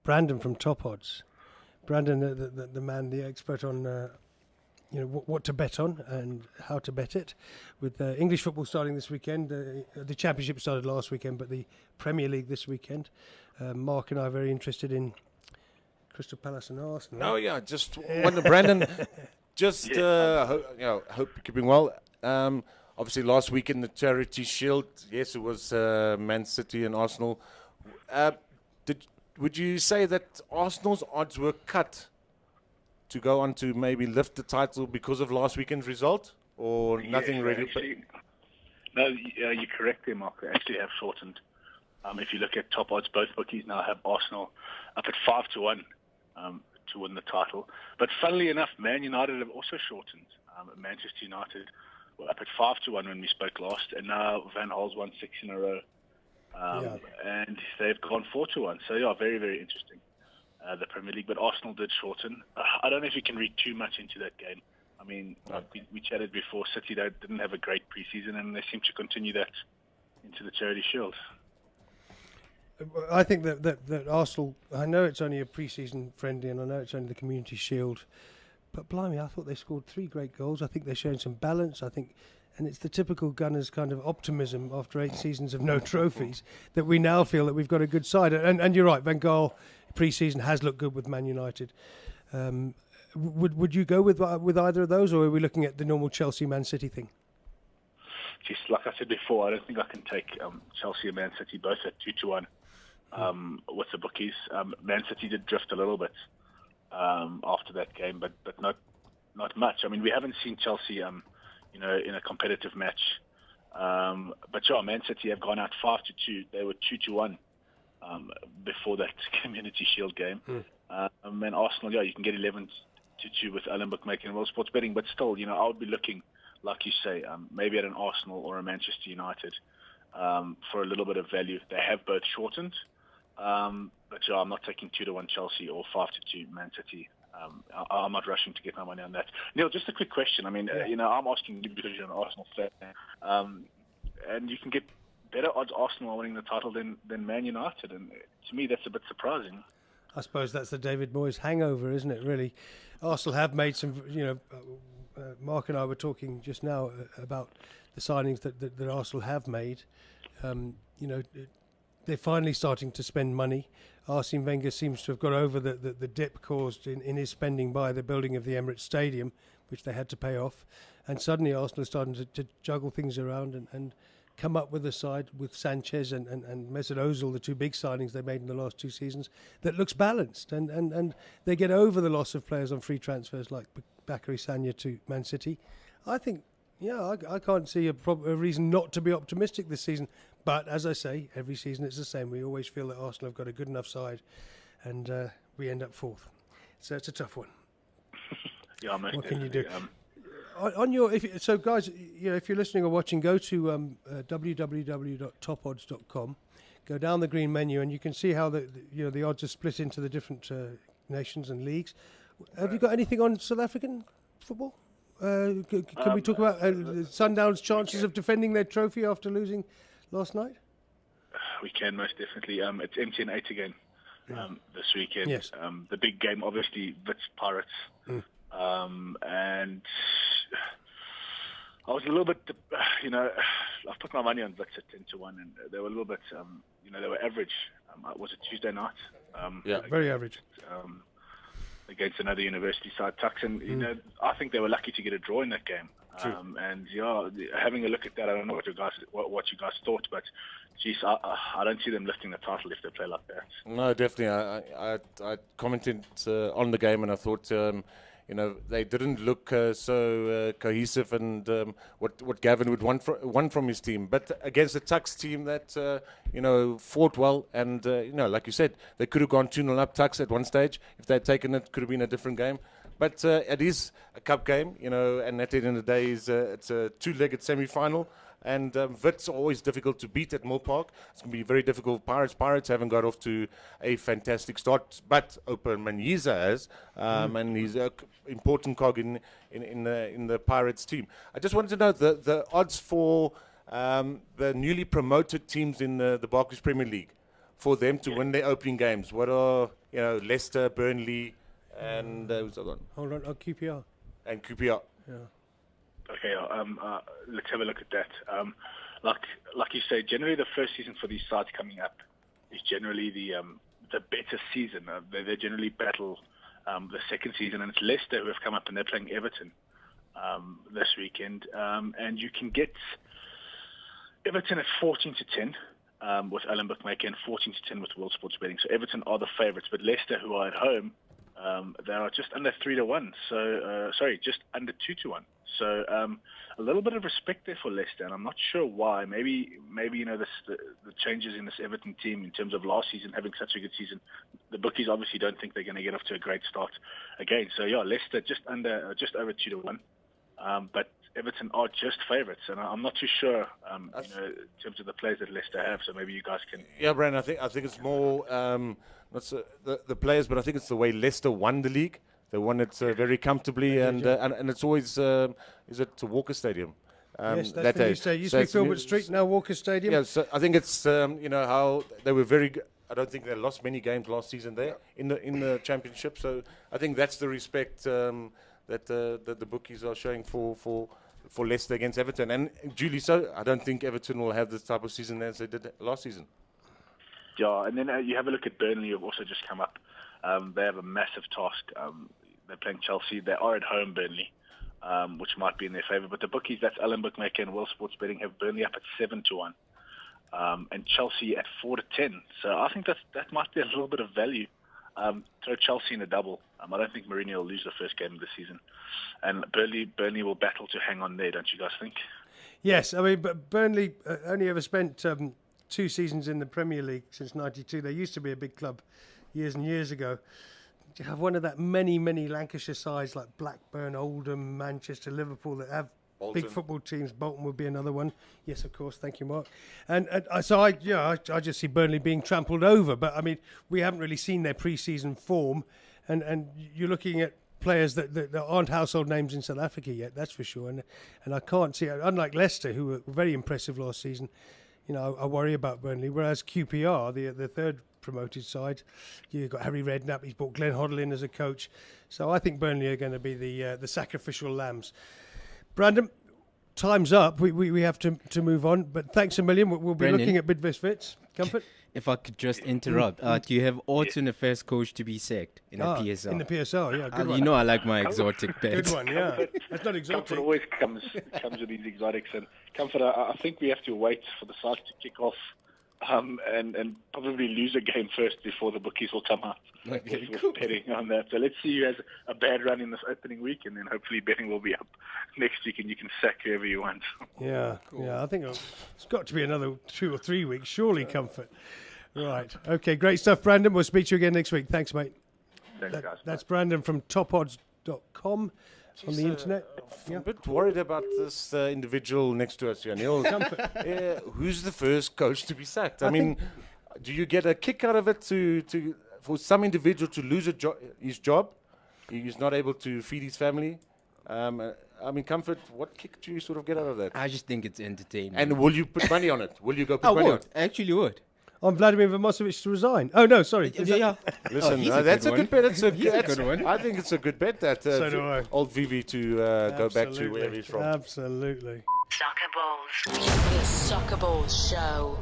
Brandon from Top Odds. Brandon, the man, the expert on what to bet on and how to bet it. With English football starting this weekend, the Championship started last weekend, but the Premier League this weekend. Mark and I are very interested in Crystal Palace and Arsenal. Oh yeah, just wonder, Brandon. Just hope you're keeping well. Obviously, last week in the Charity Shield, yes, it was Man City and Arsenal. Would you say that Arsenal's odds were cut to go on to maybe lift the title because of last weekend's result, or nothing really? Actually, no, you're correct there, Mark. They actually have shortened. If you look at Top Odds, both bookies now have Arsenal up at 5-1 to win the title. But funnily enough, Man United have also shortened. Manchester United were up at 5-1 when we spoke last, and now Van Gaal's won 6 in a row. And they've gone 4-1. So, yeah, very, very interesting, the Premier League. But Arsenal did shorten. I don't know if you can read too much into that game. I mean, we chatted before, City they didn't have a great preseason, and they seem to continue that into the Charity Shield. I think that Arsenal, I know it's only a pre-season friendly and I know it's only the Community Shield, but blimey, I thought they scored 3 great goals. I think they're showing some balance. I think, and it's the typical Gunners kind of optimism after 8 seasons of no trophies that we now feel that we've got a good side. And you're right, Van Gaal pre-season has looked good with Man United. Would you go with either of those, or are we looking at the normal Chelsea-Man City thing? Just like I said before, I don't think I can take Chelsea and Man City both at 2-1 with the bookies. Man City did drift a little bit after that game, but not much. I mean, we haven't seen Chelsea, in a competitive match. But yeah, Man City have gone out 5-2. They were 2-1 before that Community Shield game. And Arsenal, yeah, you can get 11-2 with Alan Bookmaking and World Sports Betting, but still, I would be looking, like you say, maybe at an Arsenal or a Manchester United for a little bit of value. They have both shortened, but yeah, I'm not taking 2-1 Chelsea or 5-2 Man City. I'm not rushing to get my money on that. Neil, just a quick question. I mean, I'm asking you because you're an Arsenal fan, and you can get better odds Arsenal winning the title than Man United, and to me that's a bit surprising. I suppose that's the David Moyes hangover, isn't it, really? Arsenal have made some, Mark and I were talking just now about the signings that Arsenal have made. They're finally starting to spend money. Arsene Wenger seems to have got over the dip caused in his spending by the building of the Emirates Stadium, which they had to pay off. And suddenly Arsenal are starting to juggle things around and come up with a side with Sanchez and Mesut Ozil, the 2 big signings they made in the last 2 seasons, that looks balanced. And they get over the loss of players on free transfers like Bakary Sagna to Man City. I think, I can't see a reason not to be optimistic this season. But as I say, every season it's the same. We always feel that Arsenal have got a good enough side, and we end up 4th. So it's a tough one. Yeah, what can you do? So guys, if you're listening or watching, go to www.topods.com. Go down the green menu, and you can see how the odds are split into the different nations and leagues. Have you got anything on South African football? Can we talk about Sundown's chances of defending their trophy after losing last night? We can, most definitely. It's MTN 8 again this weekend. Yes. The big game, obviously, Wits Pirates. And I was a little bit, I've put my money on Wits at 10-1, and they were a little bit, they were average. Was it Tuesday night? Very average. Against another university side, Tuks, and I think they were lucky to get a draw in that game. And having a look at that, I don't know what you guys thought, but geez, I don't see them lifting the title if they play like that. No, definitely. I commented on the game, and I thought they didn't look so cohesive, and what Gavin would want from his team. But against the Tuks team that fought well, and like you said, they could have gone 2-0 up Tuks at one stage. If they'd taken it, could have been a different game. But it is a cup game, and at the end of the day, it's a 2-legged semi-final. And Wits are always difficult to beat at Mill Park. It's going to be very difficult. Pirates haven't got off to a fantastic start, but Opa Manyiza has, and he's an important cog in the Pirates team. I just wanted to know the odds for the newly promoted teams in the Barclays Premier League, for them to win their opening games. What are Leicester, Burnley, and who's the other one? Hold on, QPR. And QPR. Yeah. Okay, let's have a look at that. Like you say, generally the first season for these sides coming up is generally the better season. They generally battle the second season, and it's Leicester who have come up and they're playing Everton this weekend, and you can get Everton at 14-10 with Alan Bookmaker and 14-10 with World Sports Betting. So Everton are the favourites, but Leicester, who are at home, they are just under 3-1. So just under 2-1. So a little bit of respect there for Leicester, and I'm not sure why. Maybe the changes in this Everton team in terms of last season having such a good season. The bookies obviously don't think they're going to get off to a great start again. So Leicester just over 2-1, but Everton are just favourites, and I'm not too sure in terms of the players that Leicester have. So maybe you guys can. Yeah, Brandon, I think it's more not so the players, but I think it's the way Leicester won the league. They won it very comfortably, and it's always is it to Walker Stadium? Yes, that's the new stadium. Used to be Filbert Street, now Walker Stadium. Yeah, so I think it's how they were very good. I don't think they lost many games last season there in the championship. So I think that's the respect that the bookies are showing for Leicester against Everton. And Julie, so I don't think Everton will have this type of season as they did last season. Yeah, and then you have a look at Burnley, who've also just come up. They have a massive task. They're playing Chelsea. They are at home, Burnley, which might be in their favour. But the bookies, that's Alan Bookmaker and World Sports Betting, have Burnley up at 7-1. And Chelsea at 4-10. So I think that might be a little bit of value. Throw Chelsea in a double. I don't think Mourinho will lose the first game of the season. And Burnley will battle to hang on there, don't you guys think? Yes, I mean, but Burnley only ever spent 2 seasons in the Premier League since '92. They used to be a big club years and years ago. You have one of that many Lancashire sides like Blackburn, Oldham, Manchester, Liverpool that have Bolton. Big football teams. Bolton would be another one. Yes, of course. Thank you, Mark. And so I just see Burnley being trampled over. But I mean, we haven't really seen their pre-season form, and you're looking at players that aren't household names in South Africa yet. That's for sure. And I can't see, unlike Leicester, who were very impressive last season. I worry about Burnley. Whereas QPR, the third promoted side, you've got Harry Redknapp. He's brought Glenn Hoddle in as a coach. So I think Burnley are going to be the sacrificial lambs. Brandon, time's up. We have to move on. But thanks a million. We'll be Brendan, looking at Bidvest Fits. Comfort? If I could just interrupt, do you have odds on the first coach to be sacked in the PSL? In the PSL, yeah. Good one. You know I like my exotic bets. Good one, yeah. That's not exotic. Comfort always comes with these exotics. And Comfort, I think we have to wait for the side to kick off and probably lose a game first before the bookies will come out with betting on that. So let's see who has a bad run in this opening week, and then hopefully betting will be up next week and you can sack whoever you want. Yeah, cool. Yeah. I think it's got to be another 2 or 3 weeks, surely, Comfort. Right. Okay, great stuff, Brandon. We'll speak to you again next week. Thanks, mate. Thanks, guys. That's Brandon from topodds.com on the internet. I'm a bit worried about this individual next to us here, Neil. Who's the first coach to be sacked? I mean, do you get a kick out of it for some individual to lose his job? He's not able to feed his family. I mean, Comfort, what kick do you sort of get out of that? I just think it's entertaining. And will you put money on it? Will you go put money on it? I actually would. On Vladimir Vimosevic to resign. Oh, no, sorry. Yeah. Listen, that's a good bet. That's a good one. I think it's a good bet that So do I. old Vivi to go back to wherever he's from. Absolutely. SoccerBallz. The SoccerBallz Show.